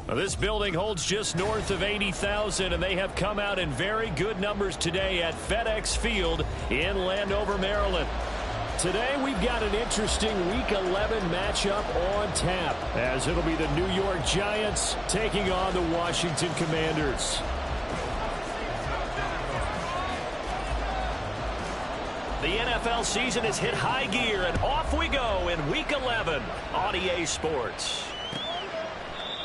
Well, this building holds just north of 80,000, and they have come out in very good numbers today at FedEx Field in Landover, Maryland. Today we've got an interesting Week 11 matchup on tap, as it'll be the New York Giants taking on the Washington Commanders. The NFL season has hit high gear, and off we go in Week 11 on EA Sports.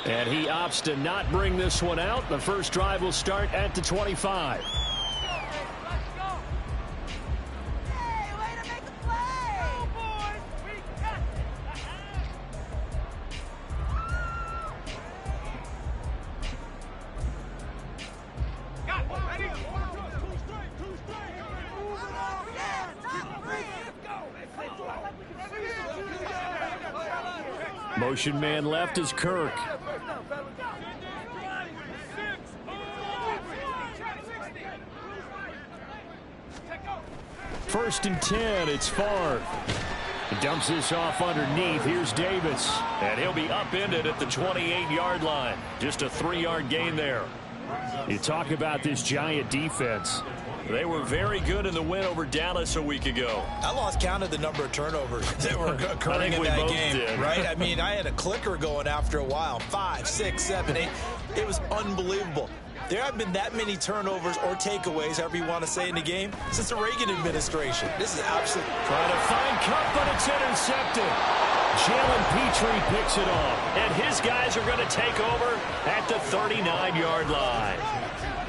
And he opts to not bring this one out. The first drive will start at the 25. Motion man left is Kirk. First and 10, it's Favre. He dumps this off underneath. Here's Davis. And he'll be upended at the 28-yard line. Just a 3-yard gain there. You talk about this Giant defense. They were very good in the win over Dallas a week ago. I lost count of the number of turnovers that were occurring in that game, right? I mean, I had a clicker going after a while. 5, 6, 7, 8. It was unbelievable. There haven't been that many turnovers or takeaways, however you want to say, in the game since the Reagan administration. This is absolutely... Trying to find Cup, but it's intercepted. Jalen Petrie picks it off. And his guys are going to take over at the 39-yard line.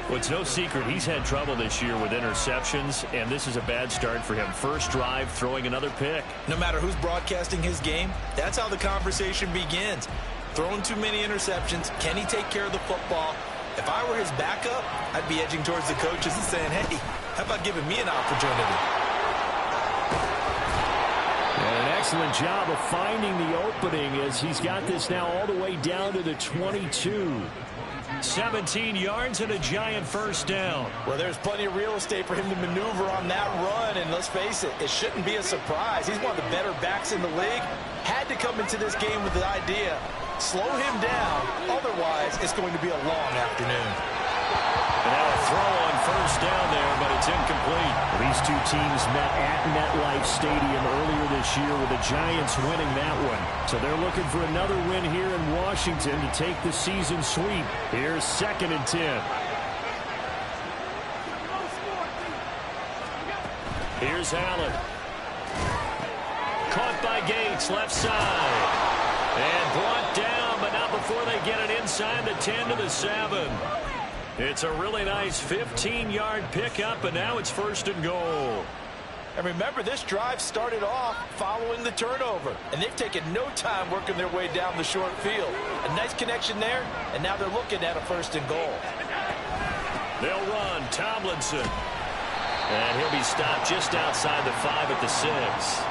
Well, it's no secret he's had trouble this year with interceptions, and this is a bad start for him. First drive, throwing another pick. No matter who's broadcasting his game, that's how the conversation begins. Throwing too many interceptions. Can he take care of the football? If I were his backup, I'd be edging towards the coaches and saying, hey, how about giving me an opportunity? And an excellent job of finding the opening as he's got this now all the way down to the 22. 17 yards and a Giant first down. Well, there's plenty of real estate for him to maneuver on that run, and let's face it, it shouldn't be a surprise. He's one of the better backs in the league. Had to come into this game with the idea, slow him down, otherwise it's going to be a long afternoon. And now a throw on first down there, but it's incomplete. These two teams met at MetLife Stadium earlier this year with the Giants winning that one. So they're looking for another win here in Washington to take the season sweep. Here's 2nd and 10. Here's Allen. Caught by Gates, left side. And brought down, but not before they get it inside the 10 to the 7. It's a really nice 15-yard pickup, and now it's 1st and goal. And remember, this drive started off following the turnover, and they've taken no time working their way down the short field. A nice connection there, and now they're looking at a 1st and goal. They'll run Tomlinson. And he'll be stopped just outside the 5 at the 6.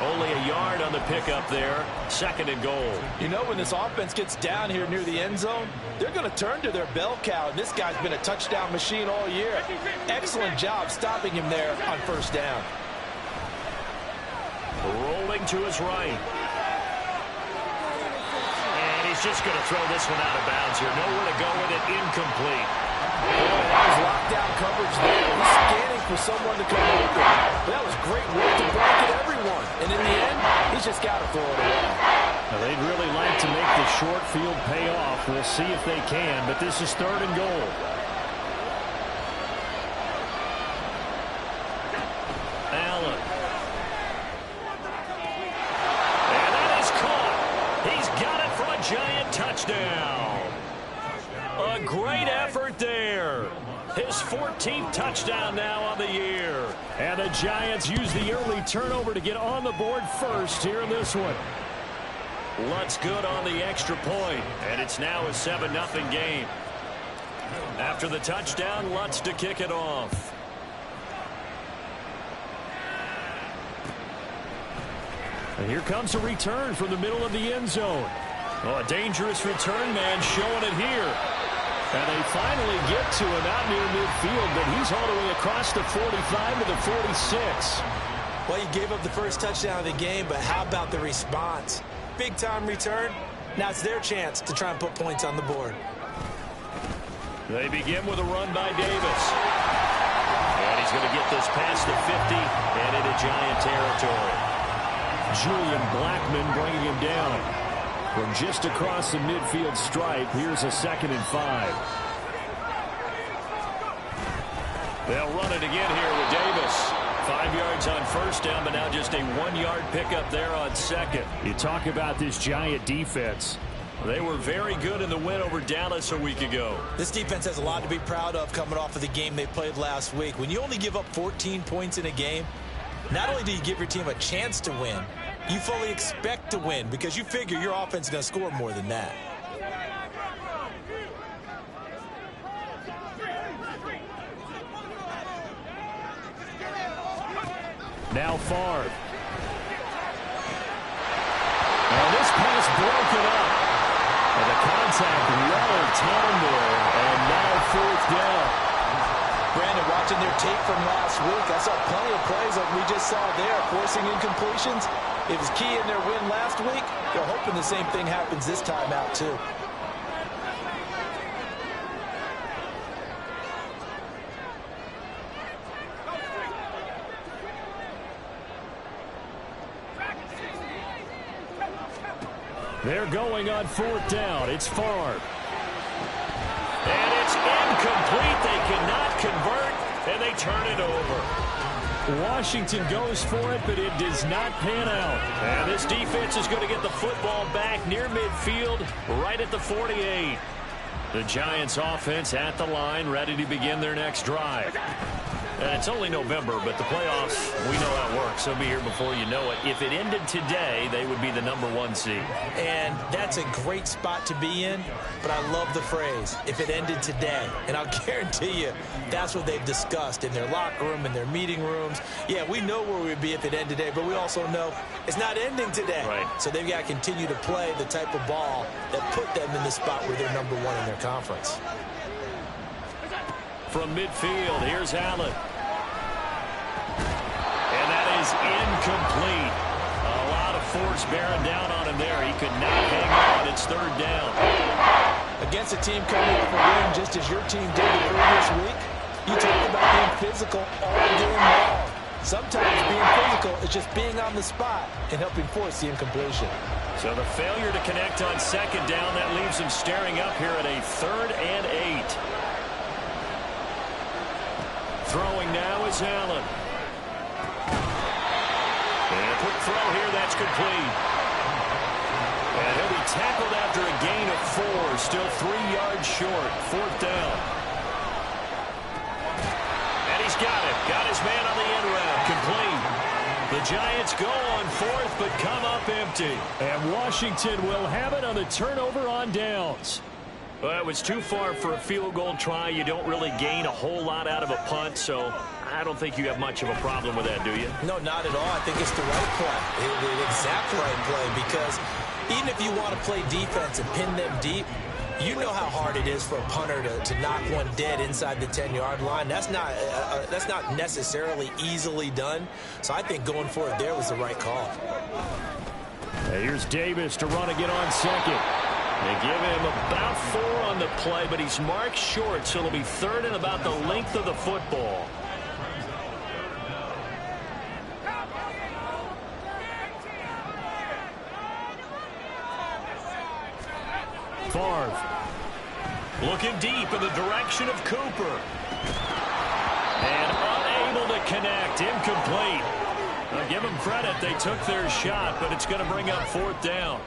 Only a yard on the pickup there. 2nd and goal. You know, when this offense gets down here near the end zone, they're going to turn to their bell cow, and this guy's been a touchdown machine all year. Excellent job stopping him there on 1st down. Rolling to his right. And he's just going to throw this one out of bounds here. Nowhere to go with it. Incomplete. Boy, that was lockdown coverage there. He's scanning for someone to come open. That was great work to bracket everyone. And in the end, he's just got to throw it away. Now, they'd really like to make the short field pay off. We'll see if they can, but this is 3rd and goal. Allen. And that is caught. He's got it for a Giant touchdown. A great effort there. His 14th touchdown now on the year. And the Giants use the early turnover to get on the board first here in this one. Lutz good on the extra point, and it's now a 7-0 game. After the touchdown, Lutz to kick it off. And here comes a return from the middle of the end zone. Oh, a dangerous return man showing it here. And they finally get to him out near midfield, but he's all the way across the 45 to the 46. Well, he gave up the first touchdown of the game, but how about the response? Big-time return, Now it's their chance to try and put points on the board. They begin with a run by Davis. And he's going to get this past the 50 and into Giant territory. Julian Blackmon bringing him down. From just across the midfield stripe, here's a 2nd and 5. They'll run it again here with Davis. 5 yards on first down, but now just a 1-yard pickup there on 2nd. You talk about this Giant defense. They were very good in the win over Dallas a week ago. This defense has a lot to be proud of coming off of the game they played last week. When you only give up 14 points in a game, not only do you give your team a chance to win, you fully expect to win because you figure your offense is going to score more than that. Now Favre. And this pass broken up. And the contact well timed there. And now 4th down. Brandon, watching their tape from last week, I saw plenty of plays like we just saw there, forcing incompletions. It was key in their win last week. They're hoping the same thing happens this time out, too. They're going on 4th down. It's Favre. And it's incomplete. They cannot convert, and they turn it over. Washington goes for it, but it does not pan out. And this defense is going to get the football back near midfield, right at the 48. The Giants offense at the line, ready to begin their next drive. And it's only November, but the playoffs, we know how it works. They'll be here before you know it. If it ended today, they would be the #1 seed. And that's a great spot to be in, but I love the phrase, if it ended today. And I'll guarantee you, that's what they've discussed in their locker room, in their meeting rooms. Yeah, we know where we'd be if it ended today, but we also know it's not ending today. Right. So they've got to continue to play the type of ball that put them in the spot where they're #1 in their conference. From midfield, here's Allen. And that is incomplete. A lot of force bearing down on him there. He could not hang on. It's 3rd down. Against a team coming off a win just as your team did the previous week, you talk about being physical all game long. Sometimes being physical is just being on the spot and helping force the incompletion. So the failure to connect on 2nd down, that leaves them staring up here at a 3rd and 8. Throwing now is Allen. And a quick throw here, that's complete. And he'll be tackled after a gain of 4, still 3 yards short, 4th down. And he's got it, got his man on the end route, complete. The Giants go on 4th, but come up empty. And Washington will have it on the turnover on downs. Well, it was too far for a field goal try. You don't really gain a whole lot out of a punt, so I don't think you have much of a problem with that, do you? No, not at all. I think it's the right play, the exact right play, because even if you want to play defense and pin them deep, you know how hard it is for a punter to knock one dead inside the 10-yard line. That's not necessarily easily done. So I think going for it there was the right call. Here's Davis to run again on 2nd. They give him about 4 on the play, but he's marked short, so it'll be 3rd and about the length of the football. Favre looking deep in the direction of Cooper. And unable to connect, incomplete. I'll give them credit, they took their shot, but it's going to bring up 4th down.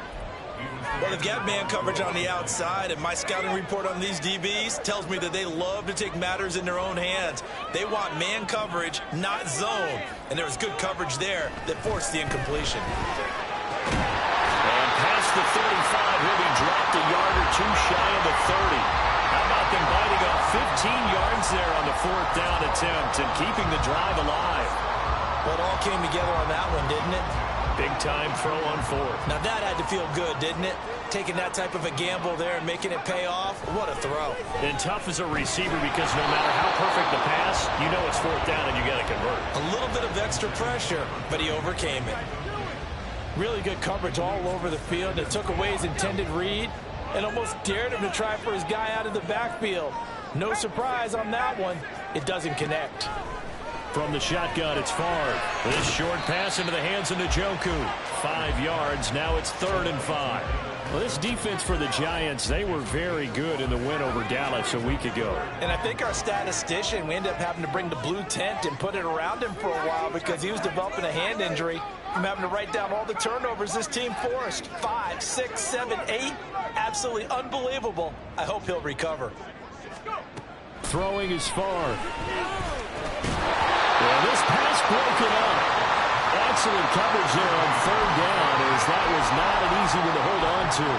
Well, they've got man coverage on the outside, and my scouting report on these DBs tells me that they love to take matters in their own hands. They want man coverage, not zone. And there was good coverage there that forced the incompletion. And past the 35, he'll be dropped a yard or 2 shy of the 30. How about them biting off 15 yards there on the 4th down attempt and keeping the drive alive? Well, it all came together on that one, didn't it? Big-time throw on 4th. Now, that had to feel good, didn't it? Taking that type of a gamble there and making it pay off. What a throw. And tough as a receiver because no matter how perfect the pass, you know it's 4th down and you got to convert. A little bit of extra pressure, but he overcame it. Really good coverage all over the field. It took away his intended read and almost dared him to try for his guy out of the backfield. No surprise on that one. It doesn't connect. From the shotgun, it's Favre. This short pass into the hands of Njoku. 5 yards. Now it's 3rd and 5. Well, this defense for the Giants, they were very good in the win over Dallas a week ago. And I think our statistician, we ended up having to bring the blue tent and put it around him for a while because he was developing a hand injury from having to write down all the turnovers this team forced. 5, 6, 7, 8. Absolutely unbelievable. I hope he'll recover. Throwing is Favre. And this pass broken up. Excellent coverage there on 3rd down, as that was not an easy one to hold on to.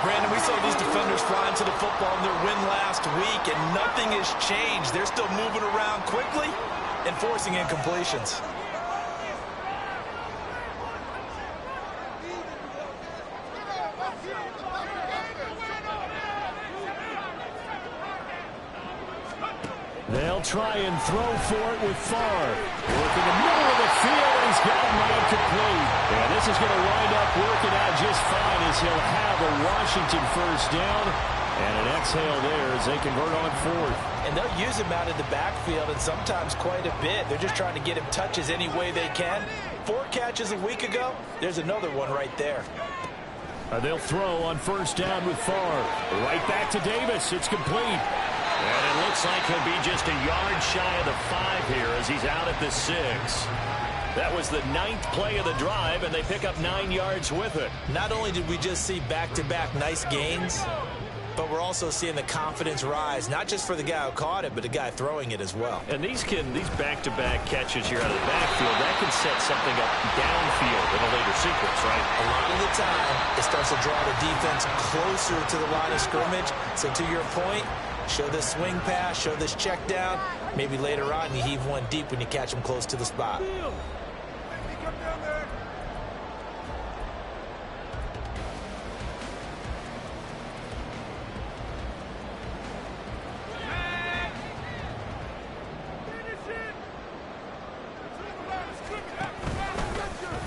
Brandon, we saw these defenders fly into the football in their win last week, and nothing has changed. They're still moving around quickly and forcing incompletions. They'll try and throw for it with Favre. Working the middle of the field, and he's got him right complete. And this is going to wind up working out just fine as he'll have a Washington 1st down. And an exhale there as they convert on 4th. And they'll use him out of the backfield, and sometimes quite a bit. They're just trying to get him touches any way they can. 4 catches a week ago. There's another one right there. They'll throw on 1st down with Favre. Right back to Davis. It's complete. And it looks like he'll be just a yard shy of the 5 here as he's out at the 6. That was the 9th play of the drive, and they pick up 9 yards with it. Not only did we just see back-to-back nice gains, but we're also seeing the confidence rise, not just for the guy who caught it, but the guy throwing it as well. And these back-to-back catches here out of the backfield, that can set something up downfield in a later sequence, right? A lot of the time, it starts to draw the defense closer to the line of scrimmage. So to your point, show this swing pass, show this check down. Maybe later on you heave one deep when you catch them close to the spot.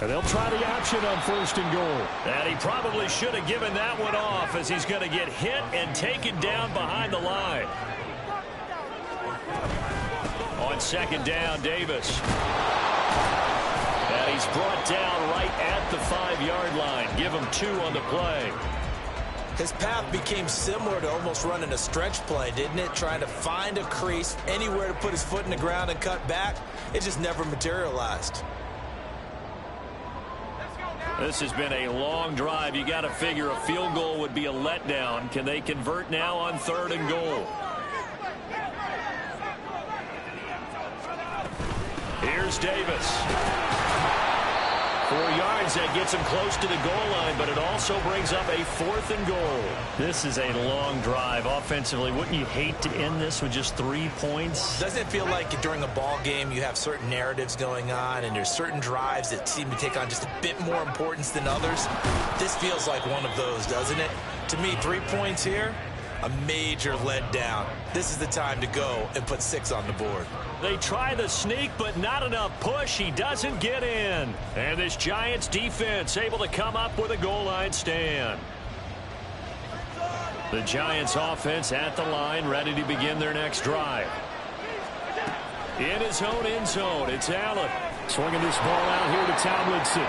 And they'll try the option on 1st and goal. And he probably should have given that one off as he's going to get hit and taken down behind the line. On 2nd down, Davis. And he's brought down right at the 5-yard line. Give him 2 on the play. His path became similar to almost running a stretch play, didn't it? Trying to find a crease, anywhere to put his foot in the ground and cut back. It just never materialized. This has been a long drive. You got to figure a field goal would be a letdown. Can they convert now on 3rd and goal? Here's Davis. 4 yards, that gets him close to the goal line, but it also brings up a 4th and goal. This is a long drive offensively. Wouldn't you hate to end this with just 3 points? Doesn't it feel like during a ball game you have certain narratives going on and there's certain drives that seem to take on just a bit more importance than others? This feels like one of those, doesn't it? To me, 3 points here, a major letdown. This is the time to go and put 6 on the board. They try the sneak, but not enough push. He doesn't get in. And this Giants defense able to come up with a goal line stand. The Giants offense at the line, ready to begin their next drive. In his own end zone, it's Allen. Swinging this ball out here to Tomlinson.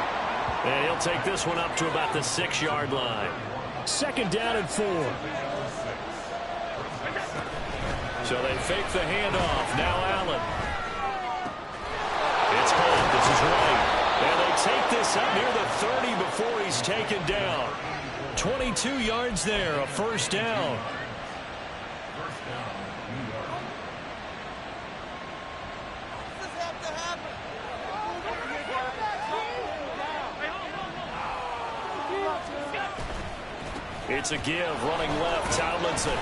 And he'll take this one up to about the 6-yard line. 2nd down and 4. So they fake the handoff. Now Allen. It's caught. This is right. And they take this up near the 30 before he's taken down. 22 yards there, a 1st down. It's a give, running left, Tomlinson.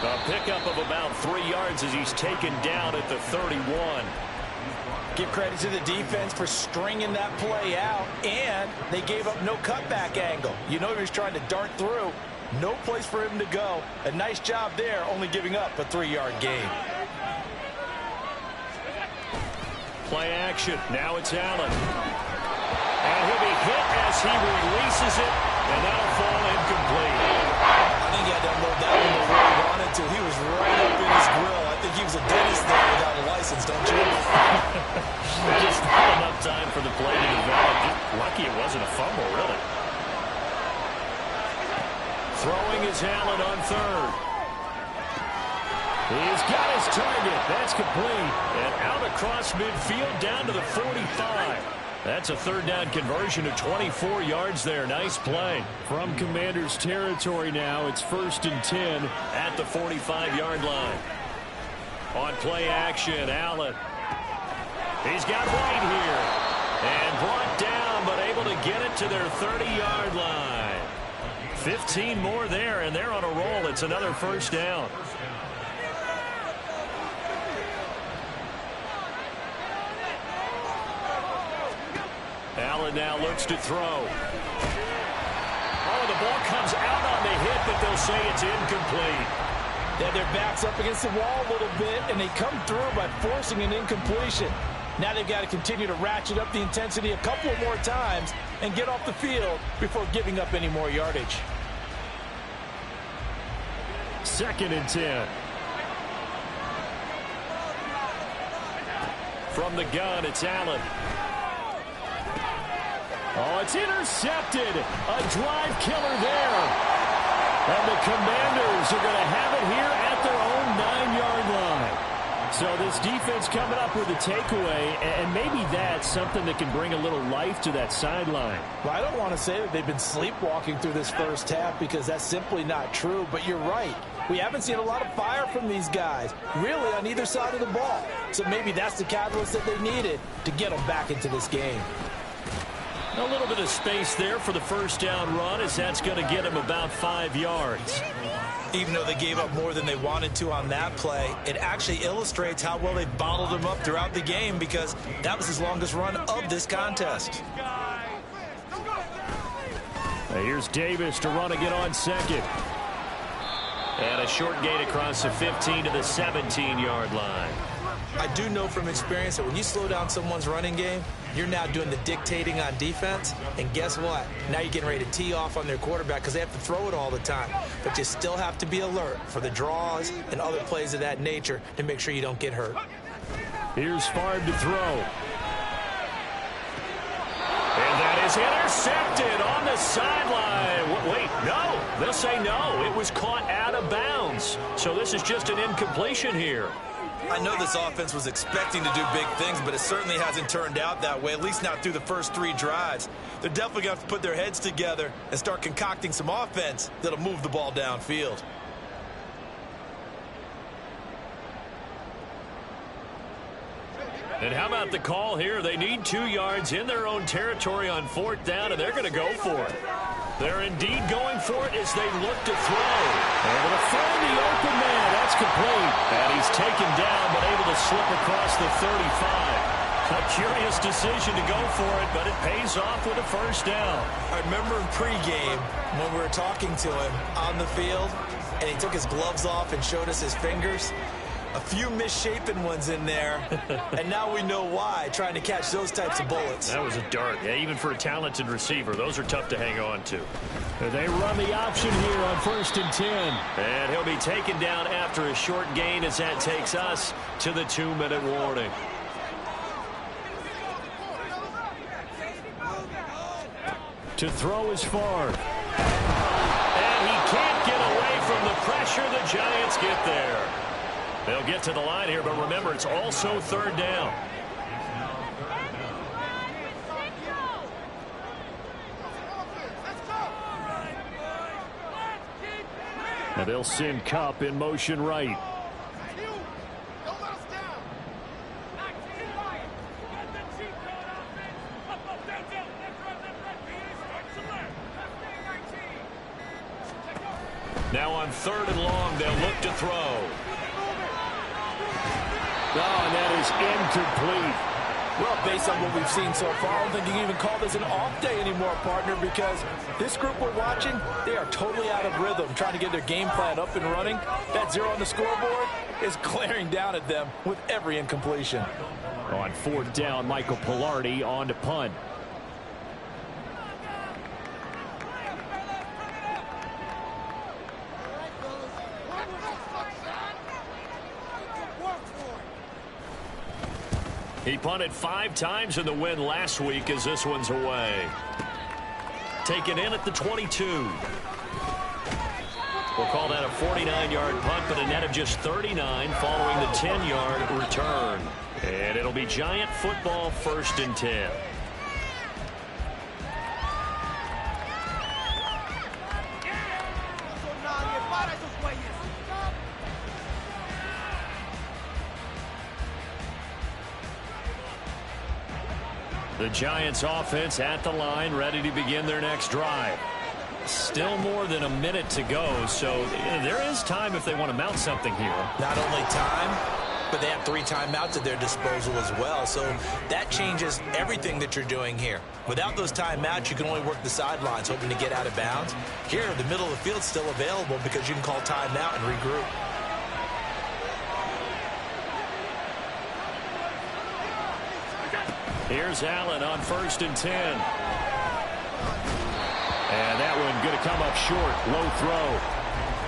A pickup of about 3 yards as he's taken down at the 31. Give credit to the defense for stringing that play out, and they gave up no cutback angle. You know he was trying to dart through. No place for him to go. A nice job there, only giving up a 3-yard gain. Play action. Now it's Allen. And he'll be hit He releases it, and that'll fall incomplete. I think he had to unload that one before he wanted to. He was right up in his grill. I think he was a dentist there without a license, don't you? Just not enough time for the play to develop. Just lucky it wasn't a fumble, really. Throwing is Allen on third. He's got his target. That's complete. And out across midfield down to the 45. That's a third down conversion of 24 yards there. Nice play. From Commanders territory now, it's 1st and 10 at the 45-yard line. On play action, Allen. He's got White here. And brought down, but able to get it to their 30-yard line. 15 more there, and they're on a roll. It's another first down. Allen now looks to throw. Oh, the ball comes out on the hit, but they'll say it's incomplete. Yeah, their back's up against the wall a little bit, and they come through by forcing an incompletion. Now they've got to continue to ratchet up the intensity a couple more times and get off the field before giving up any more yardage. 2nd and 10. From the gun, it's Allen. Oh, it's intercepted. A drive killer there. And the Commanders are going to have it here at their own 9-yard line. So this defense coming up with a takeaway, and maybe that's something that can bring a little life to that sideline. Well, I don't want to say that they've been sleepwalking through this first half because that's simply not true, but you're right. We haven't seen a lot of fire from these guys, really on either side of the ball. So maybe that's the catalyst that they needed to get them back into this game. A little bit of space there for the first down run, as that's going to get him about 5 yards. Even though they gave up more than they wanted to on that play, it actually illustrates how well they've bottled them up throughout the game because that was his longest run of this contest. Now here's Davis to run again on second. And a short gain across the 15 to the 17-yard line. I do know from experience that when you slow down someone's running game, you're now doing the dictating on defense. And guess what? Now you're getting ready to tee off on their quarterback because they have to throw it all the time. But you still have to be alert for the draws and other plays of that nature to make sure you don't get hurt. Here's Favre to throw. And that is intercepted on the sideline. Wait, no. They'll say no. It was caught out of bounds. So this is just an incompletion here. I know this offense was expecting to do big things, but it certainly hasn't turned out that way, at least not through the first 3 drives. They're definitely going to have to put their heads together and start concocting some offense that'll move the ball downfield. And how about the call here? They need 2 yards in their own territory on 4th down, and they're going to go for it. They're indeed going for it as they look to throw. Able to find the open man. That's complete. And he's taken down, but able to slip across the 35. A curious decision to go for it, but it pays off with a first down. I remember in pregame when we were talking to him on the field, and he took his gloves off and showed us his fingers. A few misshapen ones in there, and now we know why, trying to catch those types of bullets. That was a dart. Yeah, even for a talented receiver, those are tough to hang on to. They run the option here on 1st and 10. And he'll be taken down after a short gain as that takes us to the 2-minute warning. To throw is Favre. And he can't get away from the pressure. The Giants get there. They'll get to the line here, but remember, it's also 3rd down. And they'll send Kupp in motion right. Now on 3rd and long, they'll look to throw. Oh, and that is incomplete. Well, based on what we've seen so far, I don't think you can even call this an off day anymore, partner, because this group we're watching, they are totally out of rhythm, trying to get their game plan up and running. That 0 on the scoreboard is glaring down at them with every incompletion. On 4th down, Michael Pilardi on to punt. He punted 5 times in the win last week as this one's away. Taken in at the 22. We'll call that a 49-yard punt, but a net of just 39 following the 10-yard return. And it'll be Giant football, 1st and 10. The Giants offense at the line, ready to begin their next drive. Still more than a minute to go, so there is time if they want to mount something here. Not only time, but they have 3 timeouts at their disposal as well, so that changes everything that you're doing here. Without those timeouts, you can only work the sidelines, hoping to get out of bounds. Here, the middle of the field's still available because you can call timeout and regroup. Here's Allen on 1st and 10. And that one going to come up short. Low throw.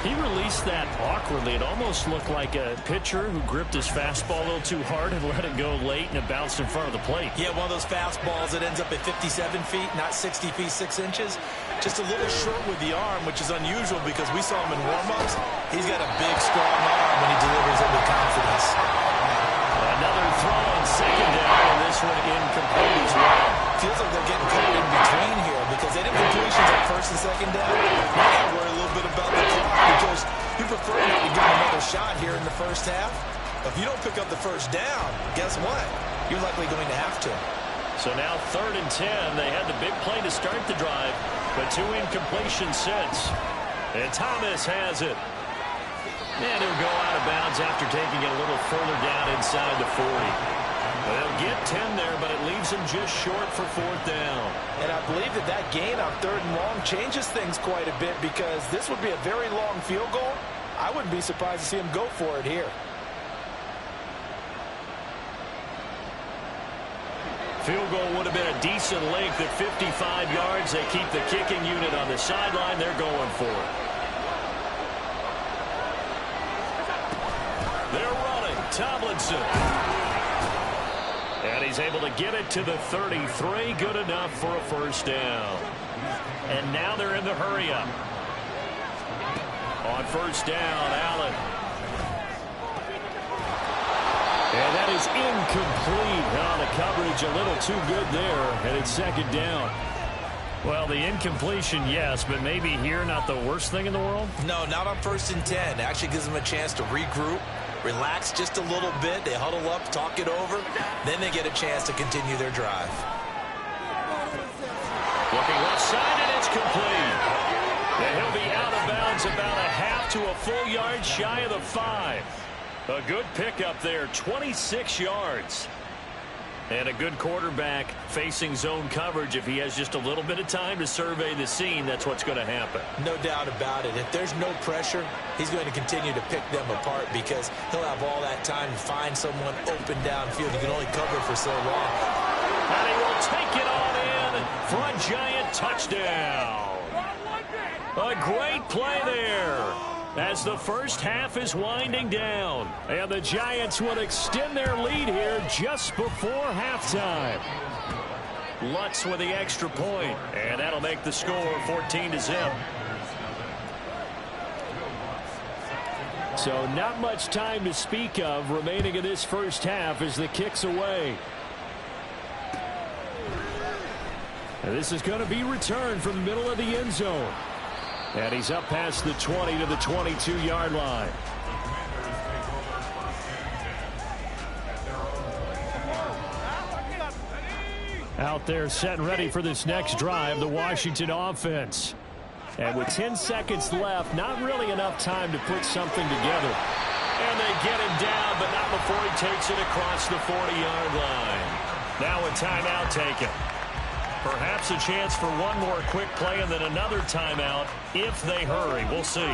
He released that awkwardly. It almost looked like a pitcher who gripped his fastball a little too hard and let it go late, and it bounced in front of the plate. Yeah, one of those fastballs that ends up at 57 feet, not 60 feet, 6 inches. Just a little short with the arm, which is unusual because we saw him in warm-ups. He's got a big, strong arm when he delivers it with confidence. Another throw on 2nd down, and this one incomplete as well. Feels like they're getting caught in between here because they didn't completions at 1st and 2nd down. Now I worry a little bit about the clock because you prefer not to give them another shot here in the 1st half. If you don't pick up the 1st down, guess what? You're likely going to have to. So now 3rd and 10. They had the big play to start the drive, but 2 incompletions since. And Thomas has it. And he'll go out of bounds after taking it a little further down inside the 40. They'll get 10 there, but it leaves him just short for 4th down. And I believe that gain on 3rd and long changes things quite a bit because this would be a very long field goal. I wouldn't be surprised to see him go for it here. Field goal would have been a decent length at 55 yards. They keep the kicking unit on the sideline. They're going for it. They're running. Tomlinson. And he's able to get it to the 33. Good enough for a 1st down. And now they're in the hurry-up. On 1st down, Allen. And that is incomplete. Oh, the coverage a little too good there. And it's 2nd down. Well, the incompletion, yes, but maybe here not the worst thing in the world? No, not on 1st and 10. It actually gives them a chance to regroup, relax just a little bit. They huddle up, talk it over. Then they get a chance to continue their drive. Looking left side, and it's complete. And he'll be out of bounds about a half to a full yard shy of the 5. A good pickup there, 26 yards. And a good quarterback facing zone coverage. If he has just a little bit of time to survey the scene, that's what's going to happen. No doubt about it. If there's no pressure, he's going to continue to pick them apart because he'll have all that time to find someone open downfield. You can only cover for so long. And he will take it on in for a Giant touchdown. A great play there as the 1st half is winding down. And the Giants will extend their lead here just before halftime. Lutz with the extra point, and that'll make the score 14-0. So not much time to speak of remaining in this 1st half as the kick's away. And this is going to be returned from the middle of the end zone. And he's up past the 20 to the 22-yard line. Out there set and ready for this next drive, the Washington offense. And with 10 seconds left, not really enough time to put something together. And they get him down, but not before he takes it across the 40-yard line. Now a timeout taken. Perhaps a chance for one more quick play and then another timeout if they hurry. We'll see.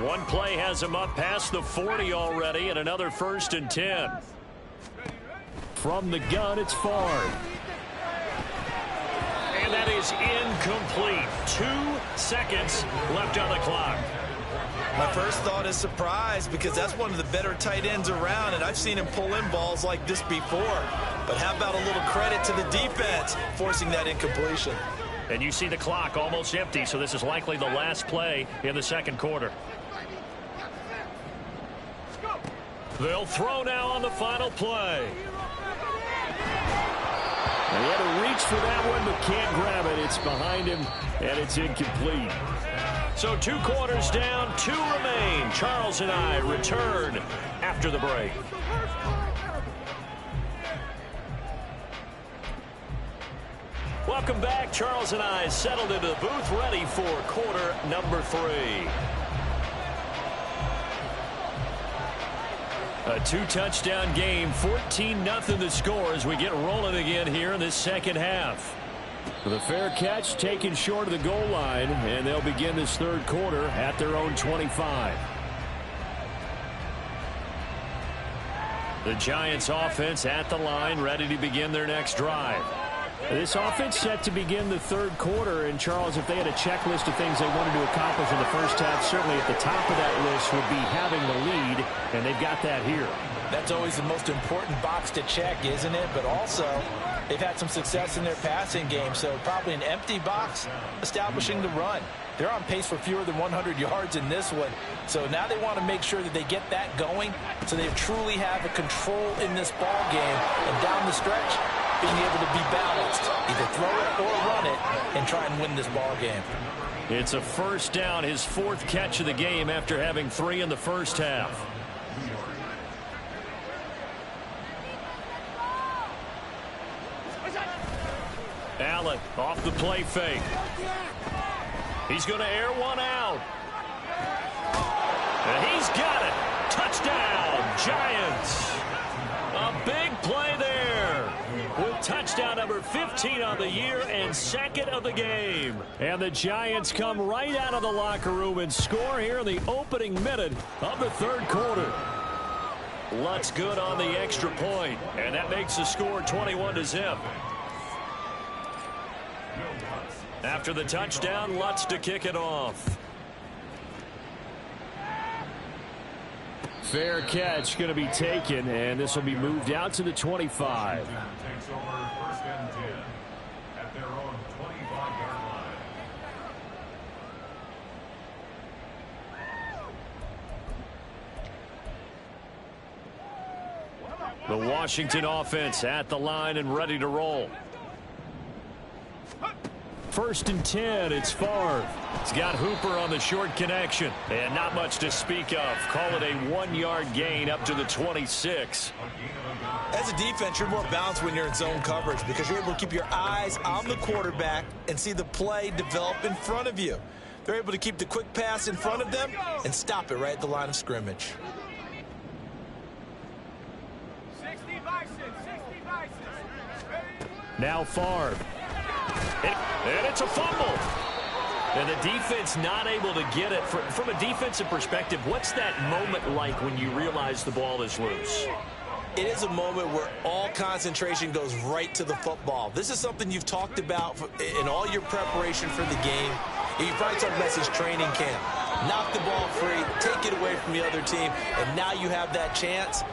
One play has him up past the 40 already, and another 1st and 10. From the gun, it's Favre. And that is incomplete. 2 seconds left on the clock. My first thought is surprise, because that's one of the better tight ends around, and I've seen him pull in balls like this before. But how about a little credit to the defense forcing that incompletion? And you see the clock almost empty, so this is likely the last play in the second quarter. They'll throw now on the final play. And he had to reach for that one, but can't grab it. It's behind him, and it's incomplete. So 2 quarters down, 2 remain. Charles and I return after the break. Welcome back. Charles and I settled into the booth, ready for quarter number 3. A 2-touchdown game, 14-0 the score as we get rolling again here in this second half. The fair catch taken short of the goal line, and they'll begin this third quarter at their own 25. The Giants offense at the line, ready to begin their next drive. This offense set to begin the third quarter, and Charles, if they had a checklist of things they wanted to accomplish in the first half, certainly at the top of that list would be having the lead, and they've got that here. That's always the most important box to check, isn't it? But also, they've had some success in their passing game, so probably an empty box establishing the run. They're on pace for fewer than 100 yards in this one, so now they want to make sure that they get that going so they truly have a control in this ball game, and down the stretch, being able to be balanced, either throw it or run it, and try and win this ball game. It's a first down, his 4th catch of the game after having 3 in the first half. Allen off the play fake. He's going to air one out. And he's got it. Touchdown, Giants. A big play there with touchdown number 15 on the year and 2nd of the game. And the Giants come right out of the locker room and score here in the opening minute of the third quarter. Lutz good on the extra point, and that makes the score 21-0. After the touchdown, Lutz to kick it off. Fair catch going to be taken, and this will be moved out to the 25. Takes over 1st and 10 at their own 25-yard line. The Washington offense at the line and ready to roll. 1st and 10, it's Favre. He's got Hooper on the short connection. And not much to speak of. Call it a 1-yard gain up to the 26. As a defense, you're more balanced when you're in zone coverage because you're able to keep your eyes on the quarterback and see the play develop in front of you. They're able to keep the quick pass in front of them and stop it right at the line of scrimmage. 60 Bison. Now Favre. And it's a fumble. And the defense not able to get it. From a defensive perspective, what's that moment like when you realize the ball is loose? It is a moment where all concentration goes right to the football. This is something you've talked about in all your preparation for the game. You probably talked about this training camp. Knock the ball free, take it away from the other team, and now you have that chance.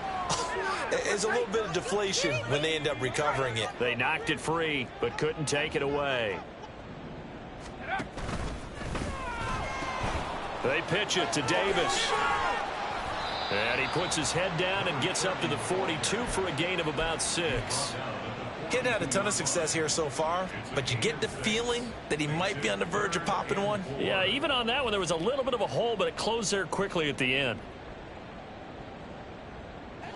It's a little bit of deflation when they end up recovering it. They knocked it free, but couldn't take it away. They pitch it to Davis. And he puts his head down and gets up to the 42 for a gain of about 6. Getting had a ton of success here so far, but you get the feeling that he might be on the verge of popping one. Yeah, even on that one, there was a little bit of a hole, but it closed there quickly at the end.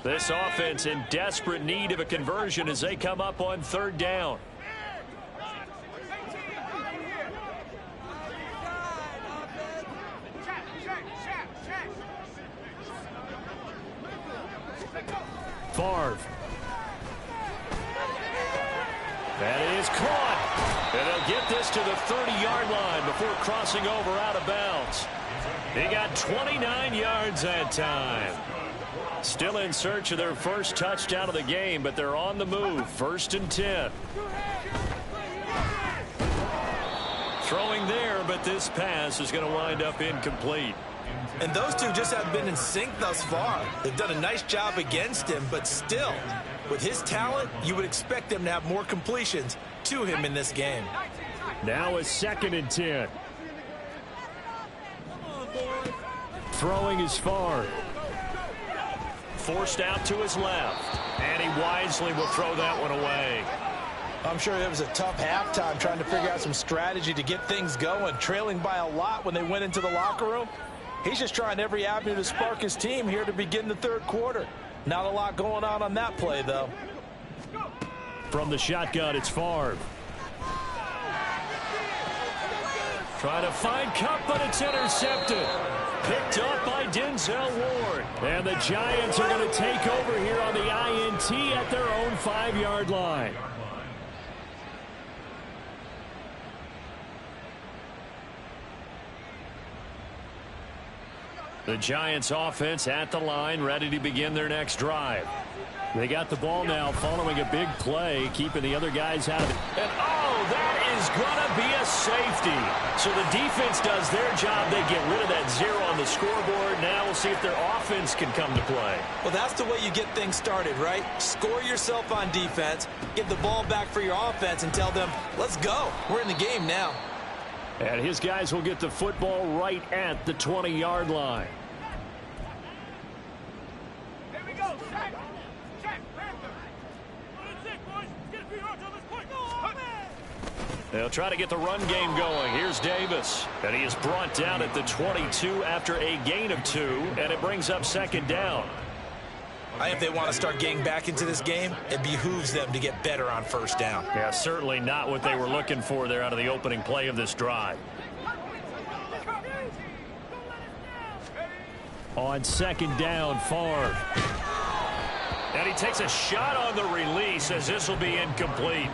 This offense in desperate need of a conversion as they come up on 3rd down. Favre. That is caught. And they'll get this to the 30-yard line before crossing over out of bounds. He got 29 yards that time. Still in search of their first touchdown of the game, but they're on the move. 1st and 10. Throwing there, but this pass is going to wind up incomplete. And those two just have been in sync thus far. They've done a nice job against him, but still, with his talent, you would expect them to have more completions to him in this game. Now a 2nd and 10. Throwing is far. Forced out to his left. And he wisely will throw that one away. I'm sure it was a tough halftime trying to figure out some strategy to get things going, trailing by a lot when they went into the locker room. He's just trying every avenue to spark his team here to begin the third quarter. Not a lot going on that play, though. From the shotgun, it's Favre. Trying to find Cup, but it's intercepted. Picked up by Denzel Ward. And the Giants are going to take over here on the INT at their own 5-yard line. The Giants offense at the line, ready to begin their next drive. They got the ball now following a big play, keeping the other guys out of it. And oh, that is going to be a safety. So the defense does their job. They get rid of that 0 on the scoreboard. Now we'll see if their offense can come to play. Well, that's the way you get things started, right? Score yourself on defense, get the ball back for your offense, and tell them, let's go. We're in the game now. And his guys will get the football right at the 20-yard line. Here we go. Check. Panther. That's it, boys. Get a few yards on this point. They'll try to get the run game going. Here's Davis. And he is brought down at the 22 after a gain of 2. And it brings up 2nd down. I think if they want to start getting back into this game, it behooves them to get better on 1st down. Yeah, certainly not what they were looking for there out of the opening play of this drive. On 2nd down, Favre. And he takes a shot on the release as this will be incomplete.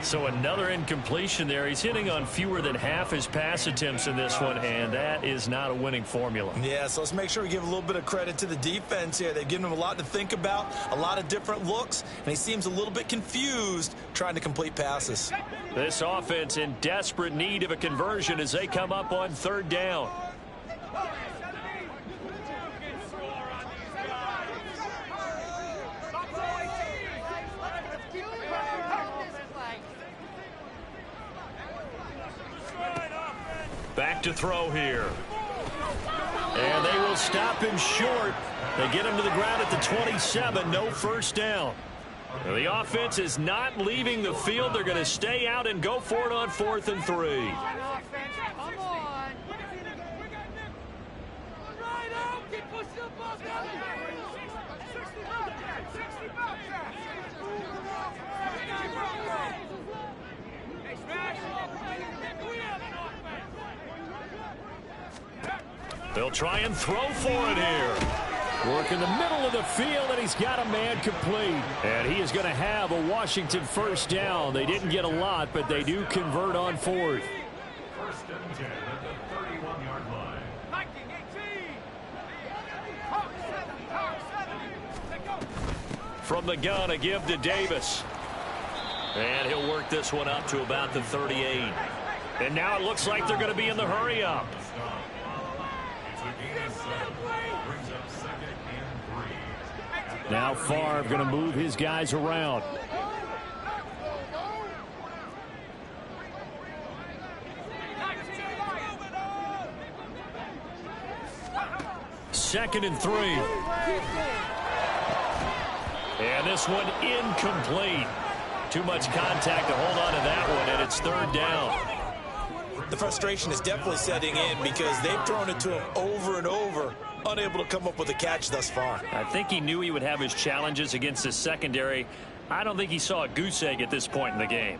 So another incompletion there. He's hitting on fewer than half his pass attempts in this one, and that is not a winning formula. Yeah, so let's make sure we give a little bit of credit to the defense here. They've given him a lot to think about, a lot of different looks, and he seems a little bit confused trying to complete passes. This offense in desperate need of a conversion as they come up on 3rd down. Back to throw here. And they will stop him short. They get him to the ground at the 27. No 1st down. The offense is not leaving the field. They're going to stay out and go for it on 4th and 3. Come on. Right out. Keep pushing the ball down. 65. Hey, smash. We have an offense. They'll try and throw for it here. Work in the middle of the field, and he's got a man complete. And he is going to have a Washington 1st down. They didn't get a lot, but they do convert on 4th. 1st and 10 at the 31-yard line. 19-18. From the gun, a give to Davis. And he'll work this one up to about the 38. And now it looks like they're going to be in the hurry-up. It's a gain of 7. Brings up 2nd and 3. Now Favre going to move his guys around. Second and 3. And this one incomplete. Too much contact to hold on to that one, and it's 3rd down. The frustration is definitely setting in because they've thrown it to him over and over, unable to come up with a catch thus far. I think he knew he would have his challenges against his secondary. I don't think he saw a goose egg at this point in the game.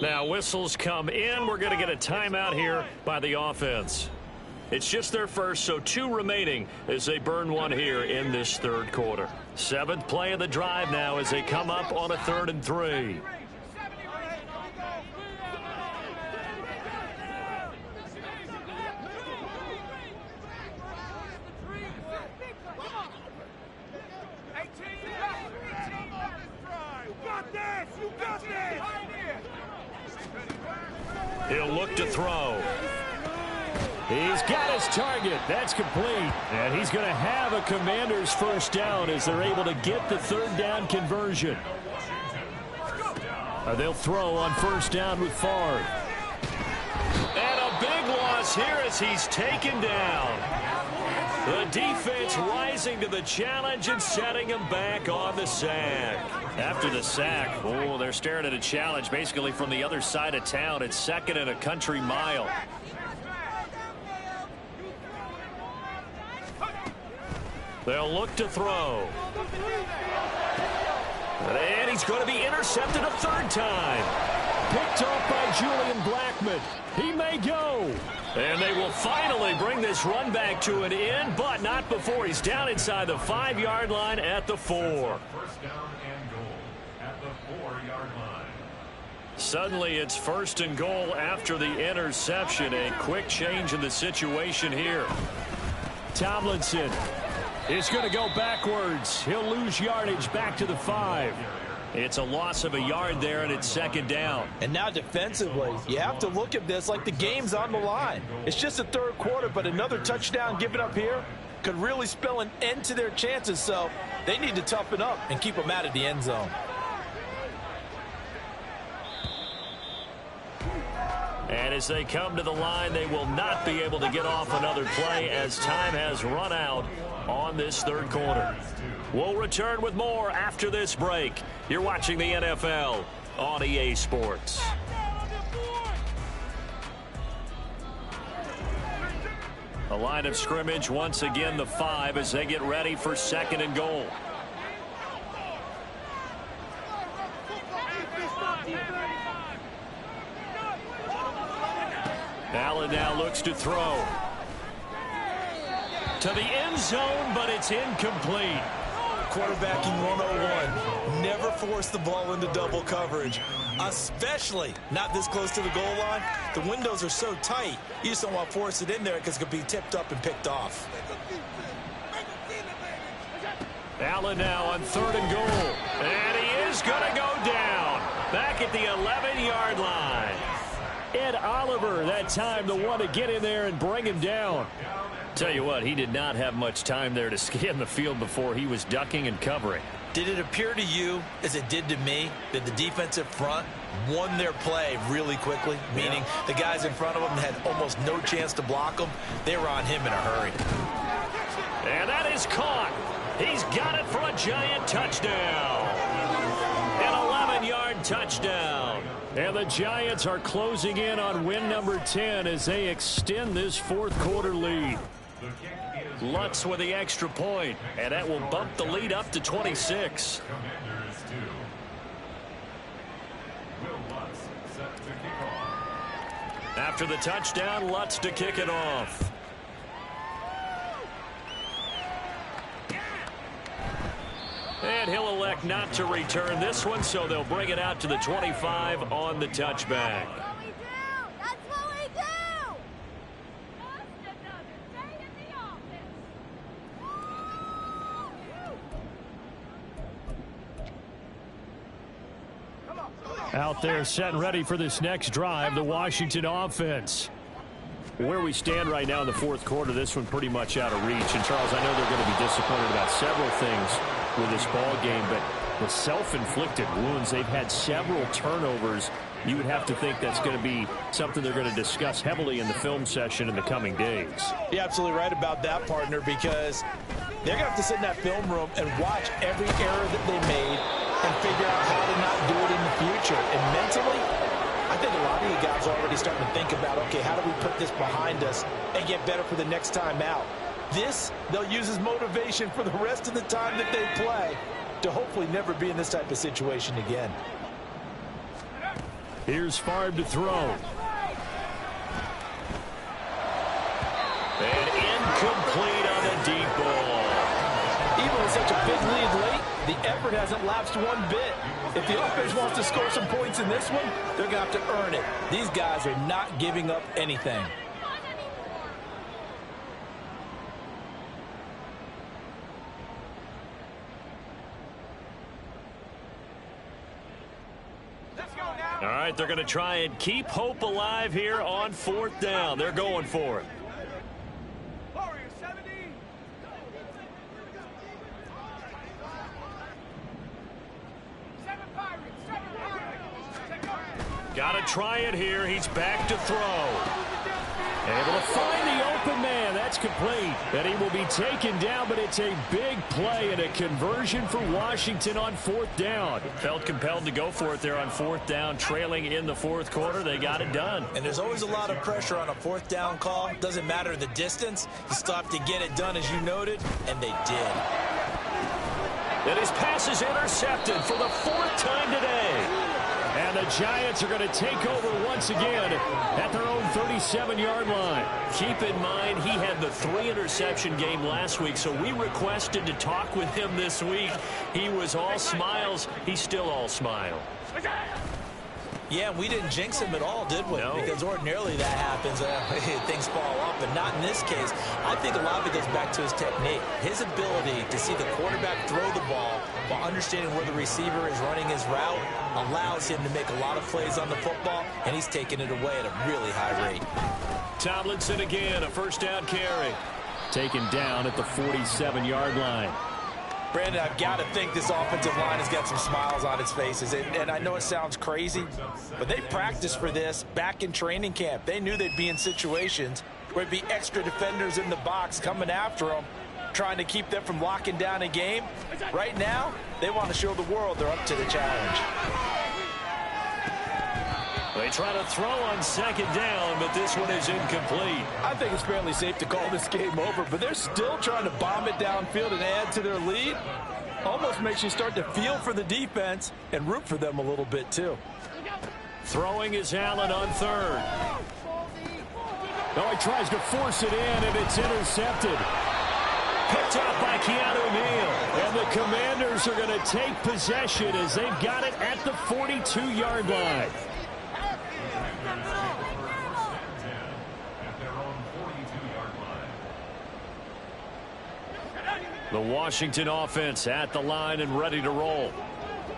Now whistles come in. We're going to get a timeout here by the offense. It's just their first, so 2 remaining as they burn one here in this 3rd quarter. 7th play of the drive now as they come up on a 3rd and 3. He'll look to throw. He's got his target. That's complete. And he's going to have a Commanders first down as they're able to get the third down conversion. They'll throw on first down with Favre. And a big loss here as he's taken down. The defense rising to the challenge and setting him back on the sack. After the sack, oh, they're staring at a challenge basically from the other side of town. It's second and a country mile. They'll look to throw. And he's going to be intercepted a third time. Picked off by Julian Blackmon. He may go. And they will finally bring this run back to an end, but not before he's down inside the 5-yard line at the 4. First down and goal at the 4-yard line. Suddenly it's first and goal after the interception. A quick change in the situation here. Tomlinson is going to go backwards. He'll lose yardage back to the 5. It's a loss of a yard there, and it's second down. And now defensively, you have to look at this like the game's on the line. It's just the third quarter, but another touchdown given up here could really spell an end to their chances. So they need to toughen up and keep them out of the end zone. And as they come to the line, they will not be able to get off another play as time has run out on this third quarter. We'll return with more after this break. You're watching the NFL on EA Sports. A line of scrimmage once again the 5 as they get ready for second and goal. Allen now looks to throw. To the end zone, but it's incomplete. Quarterbacking 101. Never force the ball into double coverage, especially not this close to the goal line. The windows are so tight, you just don't want to force it in there because it could be tipped up and picked off. Allen now on third and goal. And he is going to go down. Back at the 11-yard line. Ed Oliver, that time, the one to get in there and bring him down. Tell you what, he did not have much time there to scan the field before he was ducking and covering. Did it appear to you, as it did to me, that the defensive front won their play really quickly? Meaning the guys in front of them had almost no chance to block them. They were on him in a hurry. And that is caught. He's got it for a giant touchdown. An 11-yard touchdown. And the Giants are closing in on win number 10 as they extend this fourth quarter lead. Lutz with the extra point, and that will bump the lead up to 26. Commanders 2. Will Lutz set to kick off. After the touchdown, Lutz to kick it off. And he'll elect not to return this one, so they'll bring it out to the 25 on the touchback. Out there set and ready for this next drive, the Washington offense. Where we stand right now in the fourth quarter, this one pretty much out of reach. And, Charles, I know they're going to be disappointed about several things with this ball game, but the self-inflicted wounds, they've had several turnovers. You would have to think that's going to be something they're going to discuss heavily in the film session in the coming days. You're absolutely right about that, partner, because they're going to have to sit in that film room and watch every error that they made and figure out how to not do it in the future. And mentally, I think a lot of you guys are already starting to think about, okay, how do we put this behind us and get better for the next time out? This, they'll use as motivation for the rest of the time that they play to hopefully never be in this type of situation again. Here's Favre to throw. And incomplete on the deep ball. Even with such a big lead late, the effort hasn't lapsed one bit. If the offense wants to score some points in this one, they're going to have to earn it. These guys are not giving up anything. All right, they're going to try and keep hope alive here on 4th down. They're going for it. Warrior 70. Seven Pirates. Got to try it here. He's back to throw. Able to find the open man. That's complete. And he will be taken down, but it's a big play and a conversion for Washington on 4th down. Felt compelled to go for it there on 4th down, trailing in the 4th quarter. They got it done. And there's always a lot of pressure on a 4th down call. Doesn't matter the distance. You still have to get it done, as you noted, and they did. And his pass is intercepted for the 4th time today. And the Giants are going to take over once again at their own 37-yard line. Keep in mind, he had the 3-interception game last week, so we requested to talk with him this week. He was all smiles. He's still all smile. Yeah, we didn't jinx him at all, did we? No. Because ordinarily that happens. Things fall off, but not in this case. I think a lot of it goes back to his technique. His ability to see the quarterback throw the ball while understanding where the receiver is running his route allows him to make a lot of plays on the football, and he's taking it away at a really high rate. Tomlinson again, a 1st down carry. Taken down at the 47-yard line. Brandon, I've got to think this offensive line has got some smiles on its faces. And I know it sounds crazy, but they practiced for this back in training camp. They knew they'd be in situations where there'd be extra defenders in the box coming after them, trying to keep them from locking down a game. Right now, they want to show the world they're up to the challenge. They try to throw on 2nd down, but this one is incomplete. I think it's fairly safe to call this game over, but they're still trying to bomb it downfield and add to their lead. Almost makes you start to feel for the defense and root for them a little bit, too. Throwing is Allen on 3rd. Oh, he tries to force it in, and it's intercepted. Picked off by Keanu Neal. And the Commanders are going to take possession as they've got it at the 42-yard line. The Washington offense at the line and ready to roll.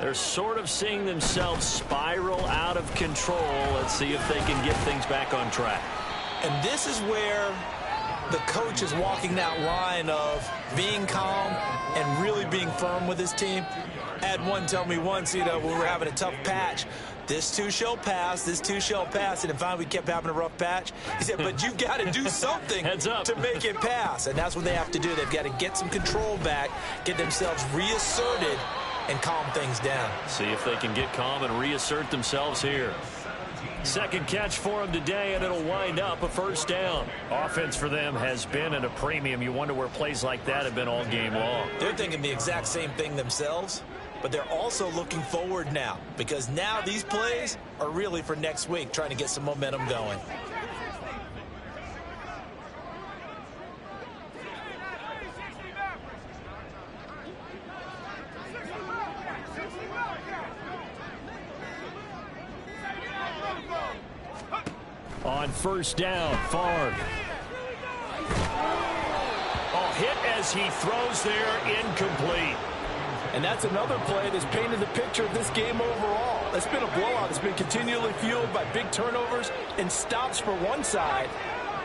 They're sort of seeing themselves spiral out of control. Let's see if they can get things back on track. And this is where the coach is walking that line of being calm and really being firm with his team. I had one tell me once, when we were having a tough patch, this too shall pass, this too shall pass. And then finally we kept having a rough patch. He said, but you've got to do something Heads up. to make it pass. And that's what they have to do. They've got to get some control back, get themselves reasserted, and calm things down. See if they can get calm and reassert themselves here. 2nd catch for them today, and it'll wind up a 1st down. Offense for them has been at a premium. You wonder where plays like that have been all game long. They're thinking the exact same thing themselves, but they're also looking forward now, because now these plays are really for next week, trying to get some momentum going. On 1st down, Favre. Oh, hit as he throws there, incomplete. And that's another play that's painted the picture of this game overall. It's been a blowout. It's been continually fueled by big turnovers and stops for one side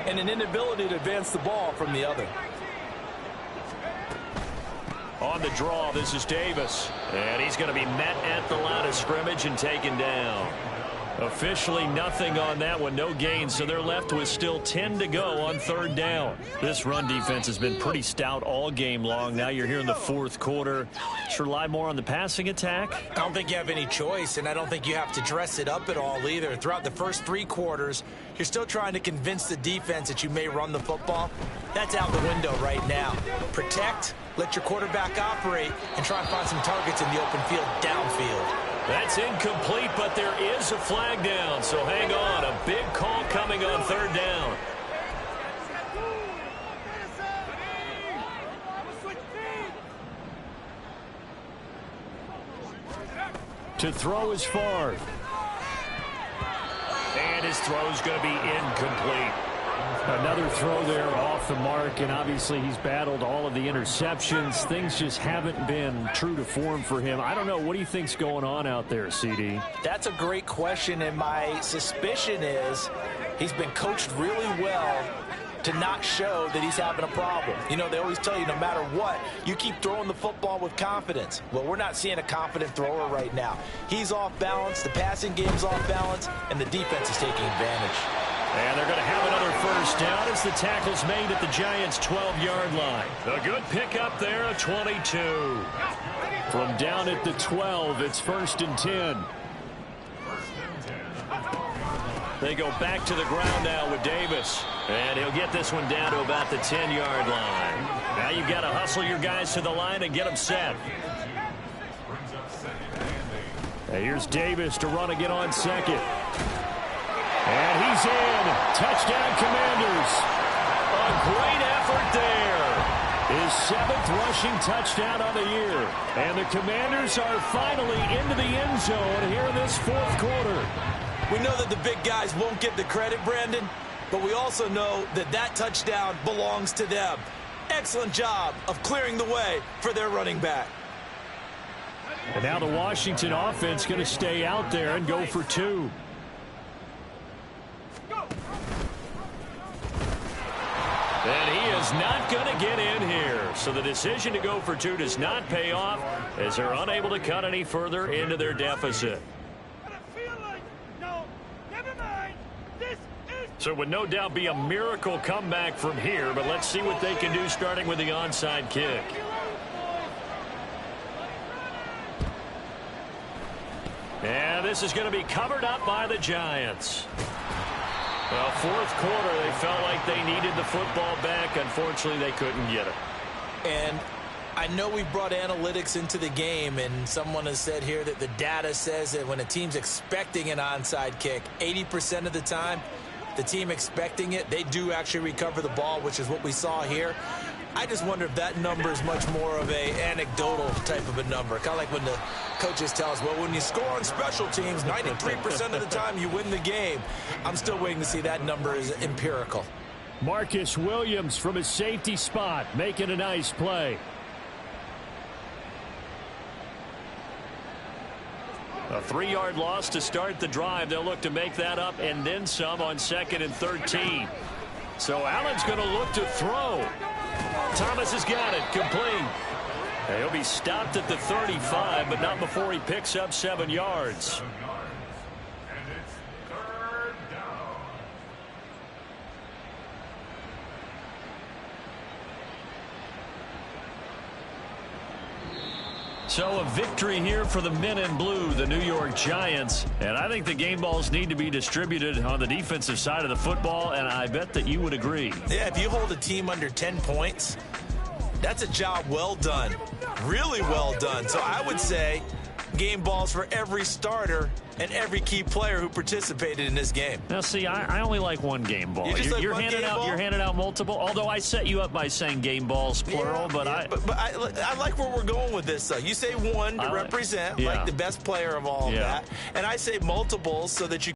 and an inability to advance the ball from the other. On the draw, this is Davis. And he's going to be met at the line of scrimmage and taken down. Officially nothing on that one, no gain, so they're left with still 10 to go on 3rd down. This run defense has been pretty stout all game long. Now you're here in the 4th quarter. Should rely more on the passing attack? I don't think you have any choice, and I don't think you have to dress it up at all either. Throughout the first 3 quarters, you're still trying to convince the defense that you may run the football. That's out the window right now. Protect, let your quarterback operate, and try and find some targets in the open field downfield. That's incomplete, but there is a flag down, so hang on. A big call coming on 3rd down. To throw is Favre. And his throw is going to be incomplete. Another throw there off the mark, and obviously he's battled all of the interceptions. Things just haven't been true to form for him. I don't know. What do you think's going on out there, CD? That's a great question, and my suspicion is he's been coached really well to not show that he's having a problem. You know, they always tell you no matter what, you keep throwing the football with confidence. Well, we're not seeing a confident thrower right now. He's off balance, the passing game's off balance, and the defense is taking advantage. And they're going to have another first down as the tackle's made at the Giants' 12-yard line. A good pickup there, a 22. From down at the 12, it's 1st and 10. They go back to the ground now with Davis. And he'll get this one down to about the 10-yard line. Now you've got to hustle your guys to the line and get them set. And here's Davis to run again on second. And he's in. Touchdown, Commanders. A great effort there. His 7th rushing touchdown on the year. And the Commanders are finally into the end zone here in this 4th quarter. We know that the big guys won't get the credit, Brandon, but we also know that that touchdown belongs to them. Excellent job of clearing the way for their running back. And now the Washington offense going to stay out there and go for 2. And he is not going to get in here. So the decision to go for 2 does not pay off as they're unable to cut any further into their deficit. So it would no doubt be a miracle comeback from here, but let's see what they can do starting with the onside kick. And this is going to be covered up by the Giants. Well, 4th quarter, they felt like they needed the football back. Unfortunately, they couldn't get it. And I know we've brought analytics into the game, and someone has said here that the data says that when a team's expecting an onside kick, 80% of the time, the team expecting it, they do actually recover the ball, which is what we saw here. I just wonder if that number is much more of a anecdotal type of a number. Kind of like when the coaches tell us, well, when you score on special teams, 93% of the time you win the game. I'm still waiting to see that number is empirical. Marcus Williams from his safety spot making a nice play. A 3-yard loss to start the drive. They'll look to make that up and then some on 2nd and 13. So Allen's going to look to throw. Thomas has got it. Complete. He'll be stopped at the 35, but not before he picks up 7 yards. So a victory here for the men in blue, the New York Giants. And I think the game balls need to be distributed on the defensive side of the football, and I bet that you would agree. Yeah, if you hold a team under 10 points, that's a job well done. Really well done. So I would say game balls for every starter and every key player who participated in this game. Now, see, I only like one game ball. You're handing out multiple. Although I set you up by saying game balls plural, but I like where we're going with this. You say one to represent like the best player of all of that, and I say multiples so that you